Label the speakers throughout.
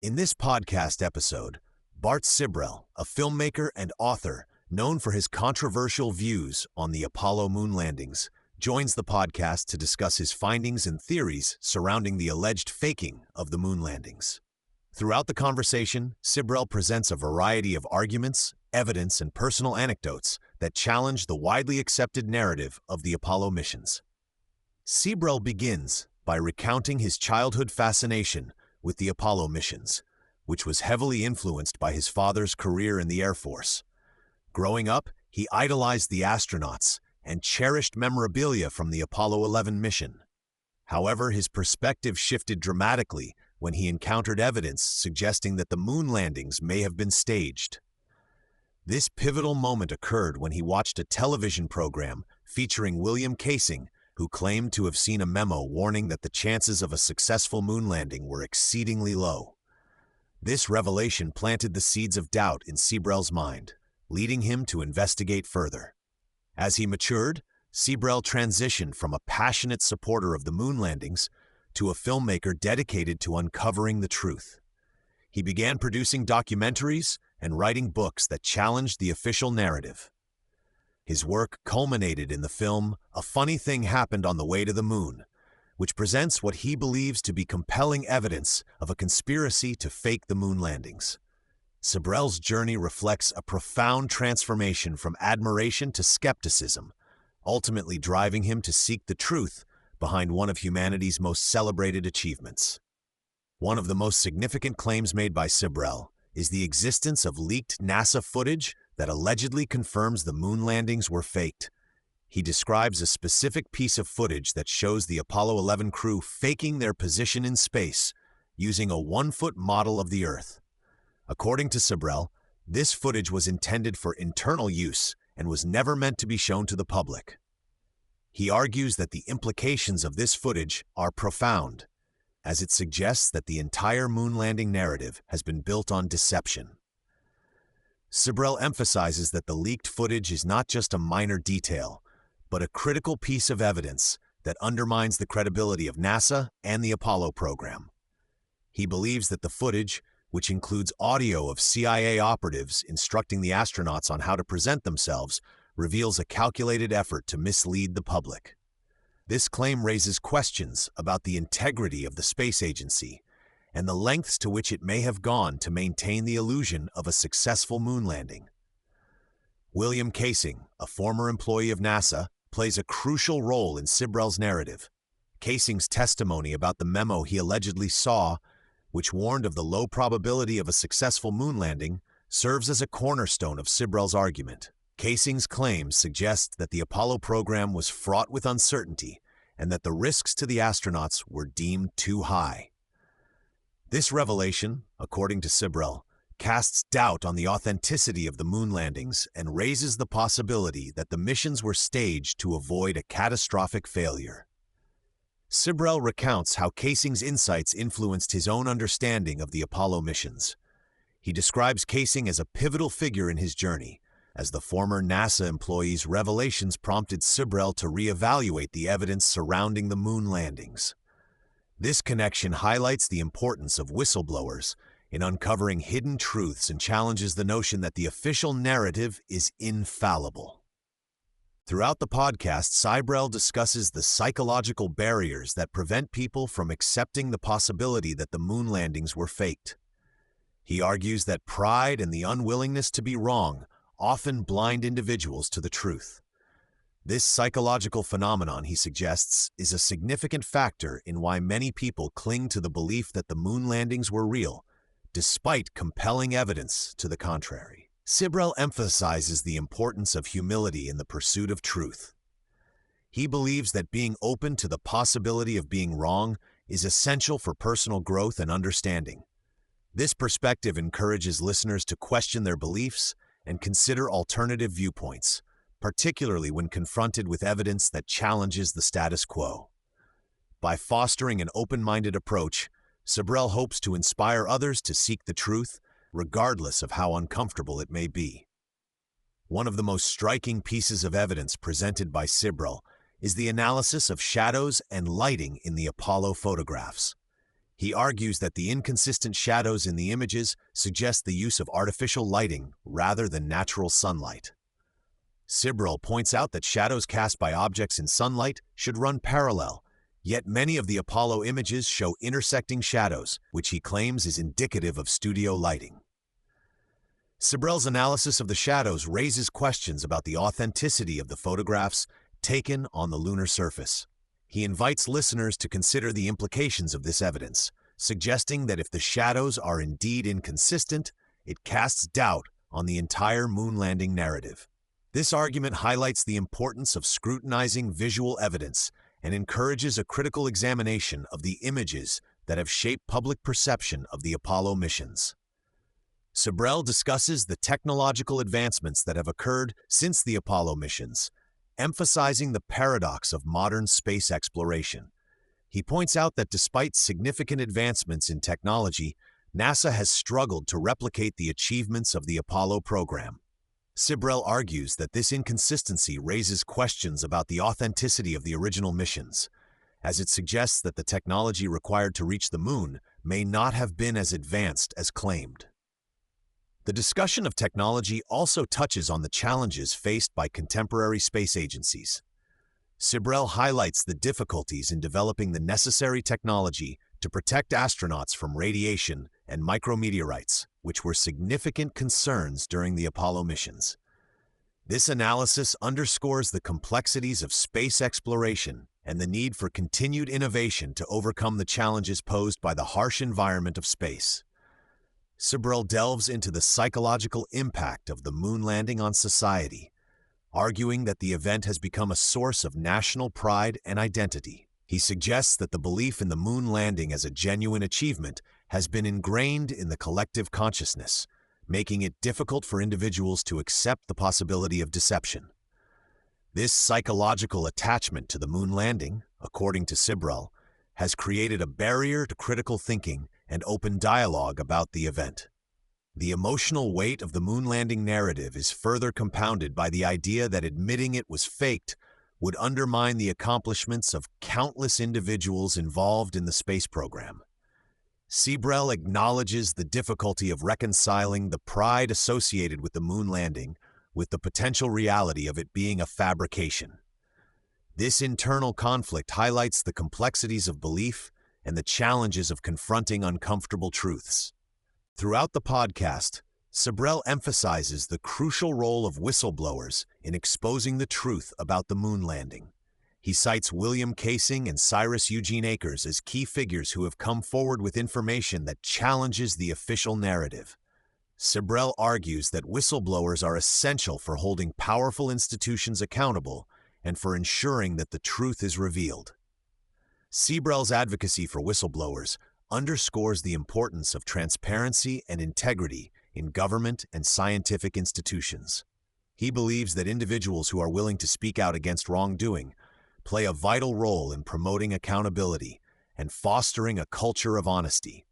Speaker 1: In this podcast episode, Bart Sibrel, a filmmaker and author known for his controversial views on the Apollo moon landings, joins the podcast to discuss his findings and theories surrounding the alleged faking of the moon landings. Throughout the conversation, Sibrel presents a variety of arguments, evidence, and personal anecdotes that challenge the widely accepted narrative of the Apollo missions. Sibrel begins by recounting his childhood fascination with the Apollo missions, which was heavily influenced by his father's career in the Air Force. Growing up, he idolized the astronauts and cherished memorabilia from the Apollo 11 mission. However, his perspective shifted dramatically when he encountered evidence suggesting that the moon landings may have been staged. This pivotal moment occurred when he watched a television program featuring William Casing, who claimed to have seen a memo warning that the chances of a successful moon landing were exceedingly low. This revelation planted the seeds of doubt in Sibrel's mind, leading him to investigate further. As he matured, Sibrel transitioned from a passionate supporter of the moon landings to a filmmaker dedicated to uncovering the truth. He began producing documentaries and writing books that challenged the official narrative. His work culminated in the film A Funny Thing Happened on the Way to the Moon, which presents what he believes to be compelling evidence of a conspiracy to fake the moon landings. Sibrel's journey reflects a profound transformation from admiration to skepticism, ultimately driving him to seek the truth behind one of humanity's most celebrated achievements. One of the most significant claims made by Sibrel is the existence of leaked NASA footage that allegedly confirms the moon landings were faked. He describes a specific piece of footage that shows the Apollo 11 crew faking their position in space using a 1-foot model of the Earth. According to Sibrel, this footage was intended for internal use and was never meant to be shown to the public. He argues that the implications of this footage are profound, as it suggests that the entire moon landing narrative has been built on deception. Sibrel emphasizes that the leaked footage is not just a minor detail, but a critical piece of evidence that undermines the credibility of NASA and the Apollo program. He believes that the footage, which includes audio of CIA operatives instructing the astronauts on how to present themselves, reveals a calculated effort to mislead the public. This claim raises questions about the integrity of the space agency and the lengths to which it may have gone to maintain the illusion of a successful moon landing. William Casing, a former employee of NASA, plays a crucial role in Sibrel's narrative. Casing's testimony about the memo he allegedly saw, which warned of the low probability of a successful moon landing, serves as a cornerstone of Sibrel's argument. Casing's claims suggest that the Apollo program was fraught with uncertainty and that the risks to the astronauts were deemed too high. This revelation, according to Sibrel, casts doubt on the authenticity of the moon landings and raises the possibility that the missions were staged to avoid a catastrophic failure. Sibrel recounts how Casing's insights influenced his own understanding of the Apollo missions. He describes Casing as a pivotal figure in his journey, as the former NASA employee's revelations prompted Sibrel to reevaluate the evidence surrounding the moon landings. This connection highlights the importance of whistleblowers in uncovering hidden truths and challenges the notion that the official narrative is infallible. Throughout the podcast, Sibrel discusses the psychological barriers that prevent people from accepting the possibility that the moon landings were faked. He argues that pride and the unwillingness to be wrong often blind individuals to the truth. This psychological phenomenon, he suggests, is a significant factor in why many people cling to the belief that the moon landings were real, despite compelling evidence to the contrary. Sibrel emphasizes the importance of humility in the pursuit of truth. He believes that being open to the possibility of being wrong is essential for personal growth and understanding. This perspective encourages listeners to question their beliefs and consider alternative viewpoints, particularly when confronted with evidence that challenges the status quo. By fostering an open-minded approach, Sibrel hopes to inspire others to seek the truth, regardless of how uncomfortable it may be. One of the most striking pieces of evidence presented by Sibrel is the analysis of shadows and lighting in the Apollo photographs. He argues that the inconsistent shadows in the images suggest the use of artificial lighting rather than natural sunlight. Sibrel points out that shadows cast by objects in sunlight should run parallel, yet many of the Apollo images show intersecting shadows, which he claims is indicative of studio lighting. Sibrel's analysis of the shadows raises questions about the authenticity of the photographs taken on the lunar surface. He invites listeners to consider the implications of this evidence, suggesting that if the shadows are indeed inconsistent, it casts doubt on the entire moon landing narrative. This argument highlights the importance of scrutinizing visual evidence and encourages a critical examination of the images that have shaped public perception of the Apollo missions. Sibrel discusses the technological advancements that have occurred since the Apollo missions, emphasizing the paradox of modern space exploration. He points out that despite significant advancements in technology, NASA has struggled to replicate the achievements of the Apollo program. Sibrel argues that this inconsistency raises questions about the authenticity of the original missions, as it suggests that the technology required to reach the moon may not have been as advanced as claimed. The discussion of technology also touches on the challenges faced by contemporary space agencies. Sibrel highlights the difficulties in developing the necessary technology to protect astronauts from radiation and micrometeorites, which were significant concerns during the Apollo missions. This analysis underscores the complexities of space exploration and the need for continued innovation to overcome the challenges posed by the harsh environment of space. Sibrel delves into the psychological impact of the moon landing on society, arguing that the event has become a source of national pride and identity. He suggests that the belief in the moon landing as a genuine achievement has been ingrained in the collective consciousness, making it difficult for individuals to accept the possibility of deception. This psychological attachment to the moon landing, according to Sibrel, has created a barrier to critical thinking and open dialogue about the event. The emotional weight of the moon landing narrative is further compounded by the idea that admitting it was faked would undermine the accomplishments of countless individuals involved in the space program. Sibrel acknowledges the difficulty of reconciling the pride associated with the moon landing with the potential reality of it being a fabrication. This internal conflict highlights the complexities of belief and the challenges of confronting uncomfortable truths. Throughout the podcast, Sibrel emphasizes the crucial role of whistleblowers in exposing the truth about the moon landing. He cites William Casing and Cyrus Eugene Akers as key figures who have come forward with information that challenges the official narrative. Sibrel argues that whistleblowers are essential for holding powerful institutions accountable and for ensuring that the truth is revealed. Sibrel's advocacy for whistleblowers underscores the importance of transparency and integrity in government and scientific institutions. He believes that individuals who are willing to speak out against wrongdoing play a vital role in promoting accountability and fostering a culture of honesty.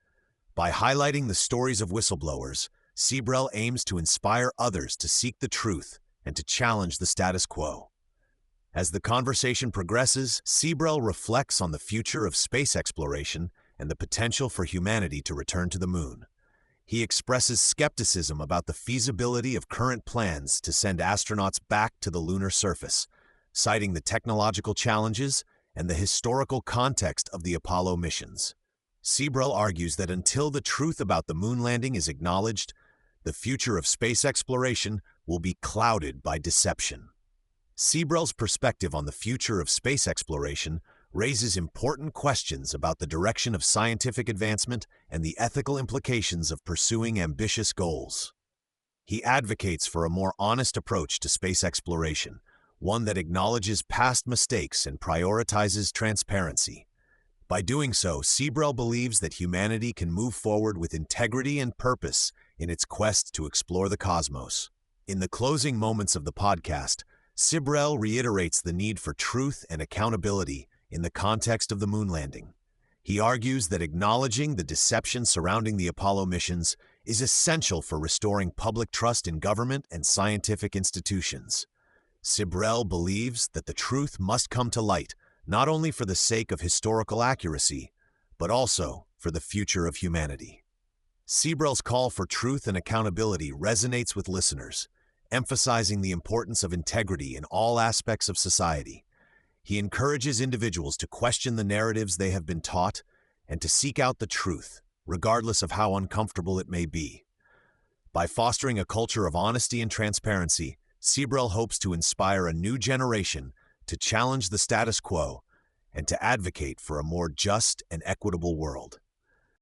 Speaker 1: By highlighting the stories of whistleblowers, Sibrel aims to inspire others to seek the truth and to challenge the status quo. As the conversation progresses, Sibrel reflects on the future of space exploration and the potential for humanity to return to the moon. He expresses skepticism about the feasibility of current plans to send astronauts back to the lunar surface, citing the technological challenges and the historical context of the Apollo missions. Sibrel argues that until the truth about the moon landing is acknowledged, the future of space exploration will be clouded by deception. Sibrel's perspective on the future of space exploration raises important questions about the direction of scientific advancement and the ethical implications of pursuing ambitious goals. He advocates for a more honest approach to space exploration, one that acknowledges past mistakes and prioritizes transparency. By doing so, Sibrel believes that humanity can move forward with integrity and purpose in its quest to explore the cosmos. In the closing moments of the podcast, Sibrel reiterates the need for truth and accountability in the context of the moon landing. He argues that acknowledging the deception surrounding the Apollo missions is essential for restoring public trust in government and scientific institutions. Sibrel believes that the truth must come to light, not only for the sake of historical accuracy, but also for the future of humanity. Sibrel's call for truth and accountability resonates with listeners, emphasizing the importance of integrity in all aspects of society. He encourages individuals to question the narratives they have been taught and to seek out the truth, regardless of how uncomfortable it may be. By fostering a culture of honesty and transparency, Sibrel hopes to inspire a new generation to challenge the status quo and to advocate for a more just and equitable world.